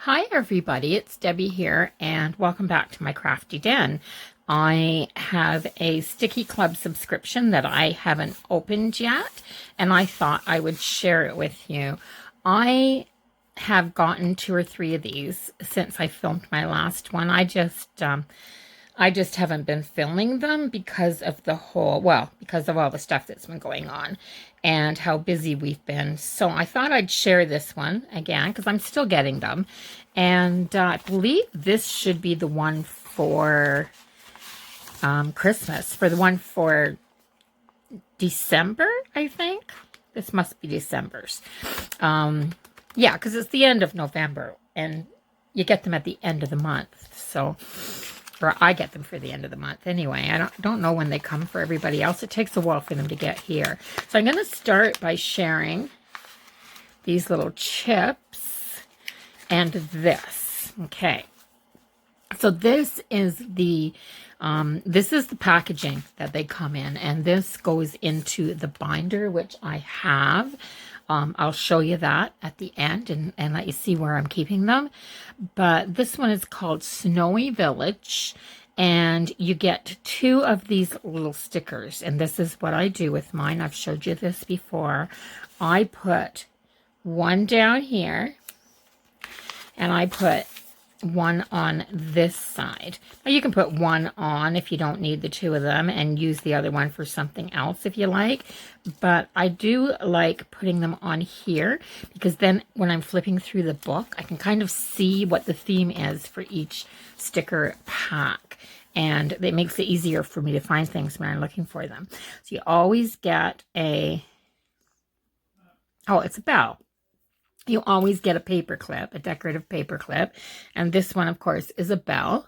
Hi everybody, it's Debbie here and welcome back to my crafty den. I have a Stickii Club subscription that I haven't opened yet and I thought I would share it with you. I have gotten 2 or 3 of these since I filmed my last one. I just haven't been filming them because of because of all the stuff that's been going on and how busy we've been. So I thought I'd share this one again because I'm still getting them. And I believe this should be the one for Christmas, for the one for December, I think. This must be December's. Yeah, because it's the end of November and you get them at the end of the month. So, or I get them for the end of the month anyway. I don't know when they come for everybody else. It takes a while for them to get here. So I'm going to start by sharing these little chips and this. Okay. So this is the packaging that they come in, and this goes into the binder, which I have. I'll show you that at the end and let you see where I'm keeping them. But this one is called Snowy Village, and you get 2 of these little stickers. And this is what I do with mine. I've showed you this before. I put one down here, and I put one on this side. Now you can put one on if you don't need the 2 of them and use the other one for something else if you like. But I do like putting them on here because then when I'm flipping through the book, I can kind of see what the theme is for each sticker pack. And it makes it easier for me to find things when I'm looking for them. So you always get it's a bell. You always get a paper clip, a decorative paper clip. And this one, of course, is a bell.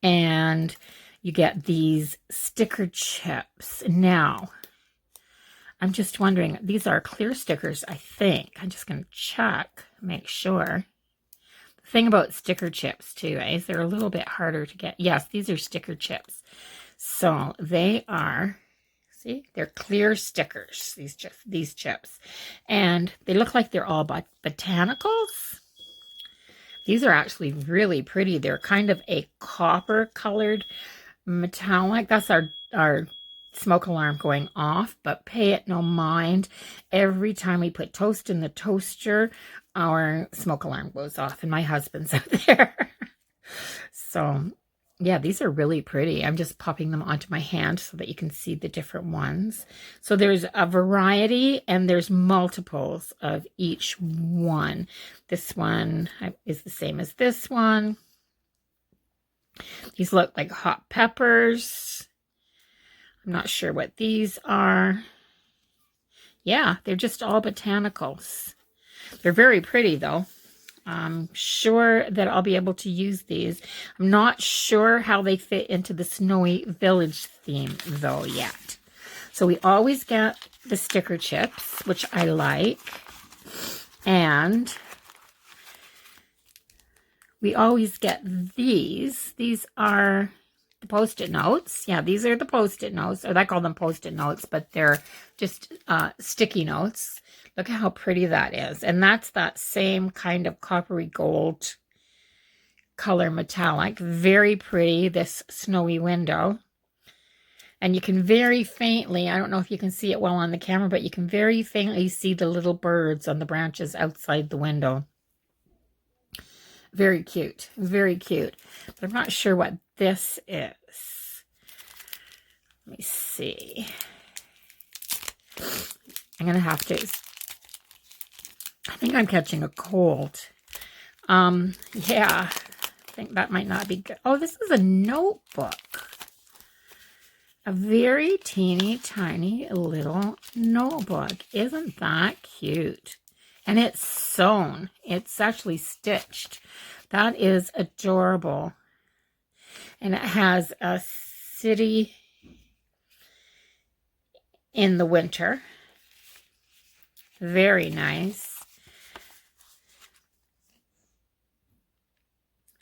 And you get these sticker chips. Now, I'm just wondering, these are clear stickers, I think. I'm just going to check, make sure. The thing about sticker chips, too, is they're a little bit harder to get. Yes, these are sticker chips. So they are... See, they're clear stickers, these chips. And they look like they're all botanicals. These are actually really pretty. They're kind of a copper-colored metallic. That's our smoke alarm going off, but pay it no mind. Every time we put toast in the toaster, our smoke alarm goes off, and my husband's out there. So... yeah, these are really pretty. I'm just popping them onto my hand so that you can see the different ones. So there's a variety and there's multiples of each one. This one is the same as this one. These look like hot peppers. I'm not sure what these are. Yeah, they're just all botanicals. They're very pretty though. I'm sure that I'll be able to use these. I'm not sure how they fit into the Snowy Village theme, though, yet. So we always get the sticker chips, which I like. And we always get these. These are the Post-it notes. Yeah, these are the Post-it notes. Or I call them Post-it notes, but they're just sticky notes. Look at how pretty that is. And that's that same kind of coppery gold color metallic. Very pretty, this snowy window. And you can very faintly, I don't know if you can see it well on the camera, but you can very faintly see the little birds on the branches outside the window. Very cute. Very cute. But I'm not sure what this is. Let me see. I'm going to have to... I think I'm catching a cold. Yeah, I think that might not be good. Oh, this is a notebook. A very teeny tiny little notebook. Isn't that cute? And it's sewn. It's actually stitched. That is adorable. And it has a city in the winter. Very nice.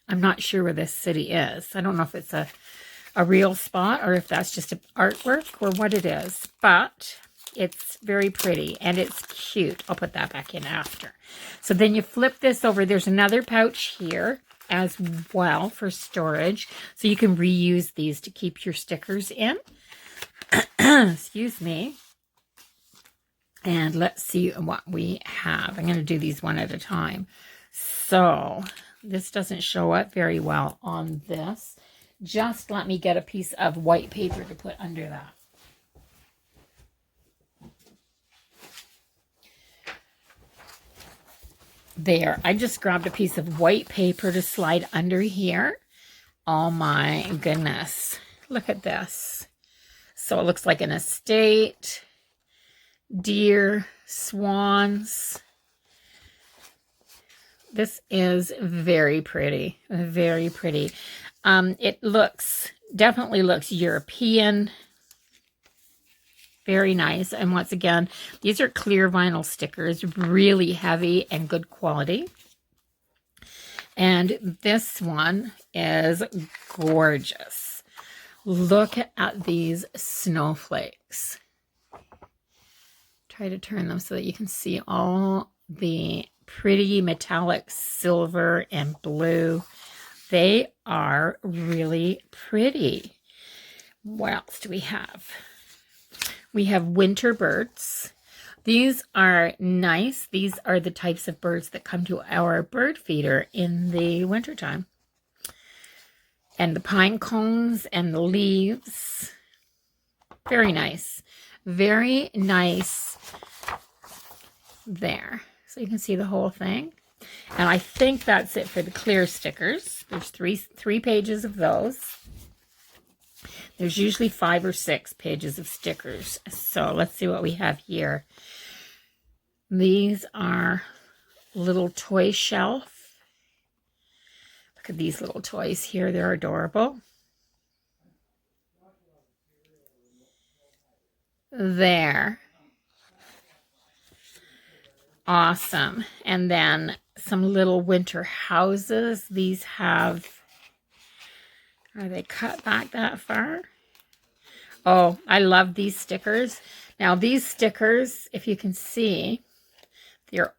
I'm not sure where this city is. I don't know if it's a real spot or if that's just an artwork or what it is. But It's very pretty and it's cute. I'll put that back in after. So then you flip this over. There's another pouch here as well for storage. So you can reuse these to keep your stickers in. Excuse me. And let's see what we have. I'm going to do these one at a time. So this doesn't show up very well on this. Just let me get a piece of white paper to put under that. There, I just grabbed a piece of white paper to slide under here. Oh my goodness. Look at this. So it looks like an estate, deer, swans. This is very pretty, very pretty. It definitely looks European. Very nice. And once again, these are clear vinyl stickers, really heavy and good quality. And this one is gorgeous. Look at these snowflakes. Try to turn them so that you can see all the pretty metallic silver and blue. They are really pretty. What else do we have? We have winter birds. These are nice. These are the types of birds that come to our bird feeder in the wintertime. And the pine cones and the leaves. Very nice. Very nice there. So you can see the whole thing. And I think that's it for the clear stickers. There's three pages of those. There's usually 5 or 6 pages of stickers. So let's see what we have here. These are little toy shelf. Look at these little toys here. They're adorable. There. Awesome. And then some little winter houses. These have... Are they cut back that far? Oh, I love these stickers. Now, these stickers, if you can see, they're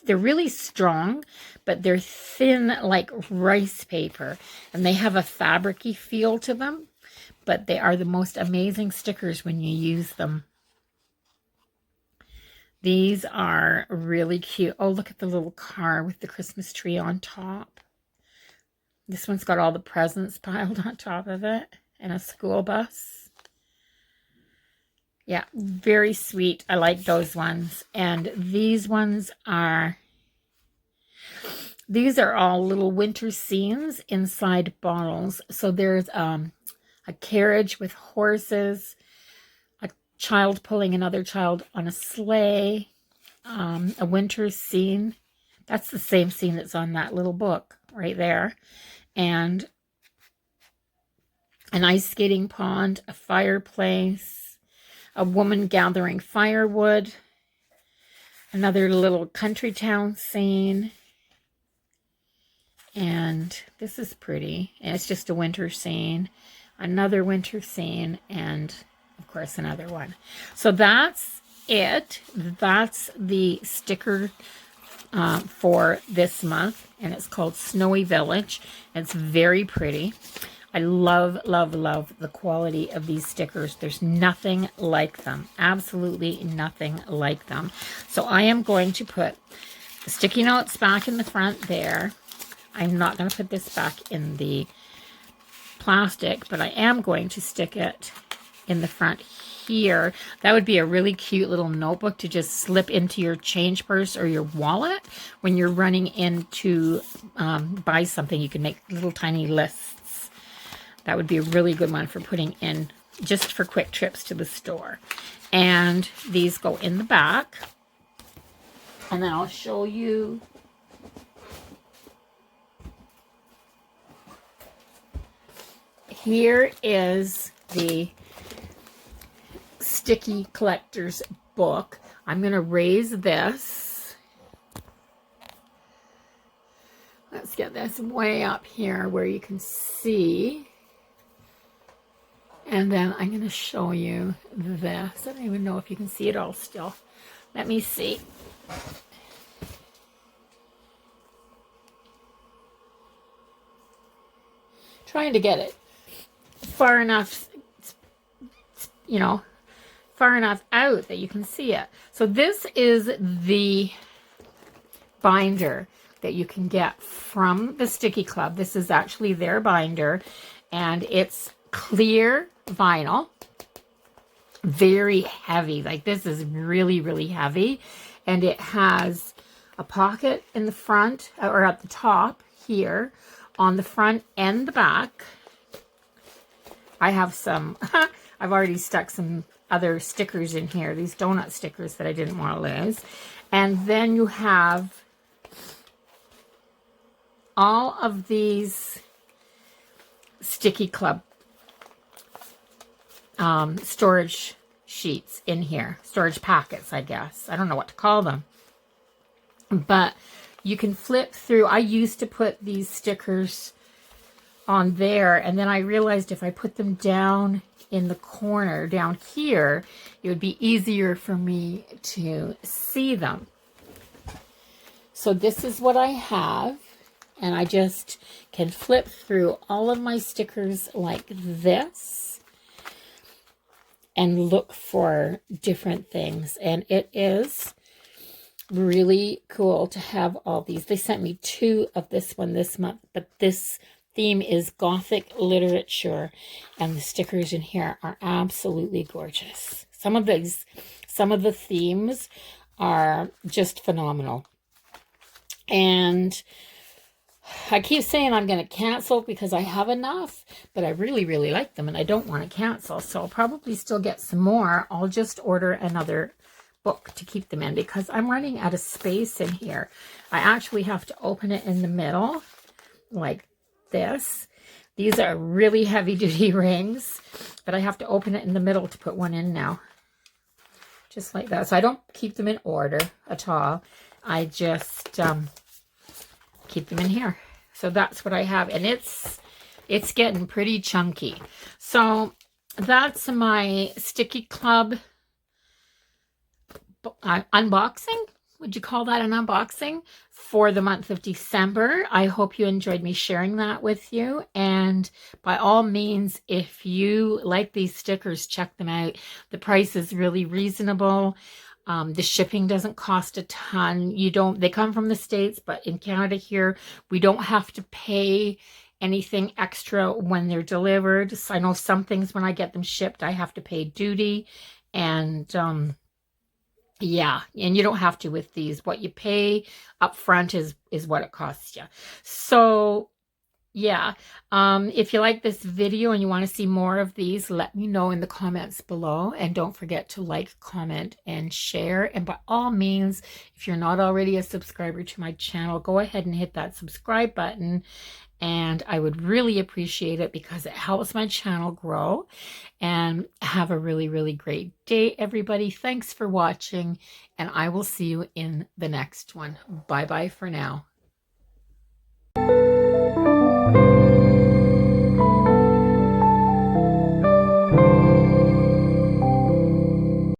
really strong, but they're thin like rice paper. And they have a fabric-y feel to them. But they are the most amazing stickers when you use them. These are really cute. Oh, look at the little car with the Christmas tree on top. This one's got all the presents piled on top of it. And a school bus. Yeah, very sweet. I like those ones. And these ones are... These are all little winter scenes inside bottles. So there's a carriage with horses, a child pulling another child on a sleigh, a winter scene. That's the same scene that's on that little book right there. And an ice skating pond, a fireplace, a woman gathering firewood, another little country town scene. And this is pretty. And it's just a winter scene, another winter scene, and of course another one. So that's it. That's the sticker for this month. And it's called Snowy Village. It's very pretty. I love, love, love the quality of these stickers. There's nothing like them. Absolutely nothing like them. So I am going to put the sticky notes back in the front there. I'm not going to put this back in the plastic, but I am going to stick it in the front here. That would be a really cute little notebook to just slip into your change purse or your wallet when you're running in to buy something. You can make little tiny lists. That would be a really good one for putting in just for quick trips to the store. And these go in the back. And then I'll show you. Here is the Stickii Collector's book. I'm going to raise this. Let's get this way up here where you can see. And then I'm going to show you this. I don't even know if you can see it all still. Let me see. Trying to get it far enough, you know, far enough out that you can see it. So this is the binder that you can get from the Stickii Club. This is actually their binder, and it's clear vinyl, very heavy. Like, this is really, really heavy, and it has a pocket in the front, or at the top here, on the front and the back. I have some, I've already stuck some other stickers in here, these donut stickers that I didn't want to lose. And then you have all of these Stickii Club storage sheets in here, storage packets, I guess. I don't know what to call them. But you can flip through. I used to put these stickers on there, and then I realized if I put them down in the corner down here, it would be easier for me to see them. So this is what I have, and I just can flip through all of my stickers like this and look for different things. And it is really cool to have all these. They sent me 2 of this one this month, but this theme is Gothic literature, and the stickers in here are absolutely gorgeous. Some of the themes are just phenomenal. And I keep saying I'm going to cancel because I have enough, but I really, really like them and I don't want to cancel. So I'll probably still get some more. I'll just order another book to keep them in because I'm running out of space in here. I actually have to open it in the middle like this. These are really heavy duty rings, but I have to open it in the middle to put one in now. Just like that. So I don't keep them in order at all. I just keep them in here. So that's what I have, and it's getting pretty chunky. So that's my Stickii Club unboxing. Would you call that an unboxing for the month of December? I hope you enjoyed me sharing that with you. And by all means, if you like these stickers, check them out. The price is really reasonable. The shipping doesn't cost a ton. They come from the States, but in Canada here, we don't have to pay anything extra when they're delivered. So I know some things when I get them shipped, I have to pay duty, and yeah, and you don't have to with these. What you pay up front is what it costs you. So yeah, if you like this video and you want to see more of these, let me know in the comments below. And don't forget to like, comment, and share. And by all means, if you're not already a subscriber to my channel, go ahead and hit that subscribe button. And I would really appreciate it because it helps my channel grow. And have a really, really great day, everybody. Thanks for watching, and I will see you in the next one. Bye-bye for now.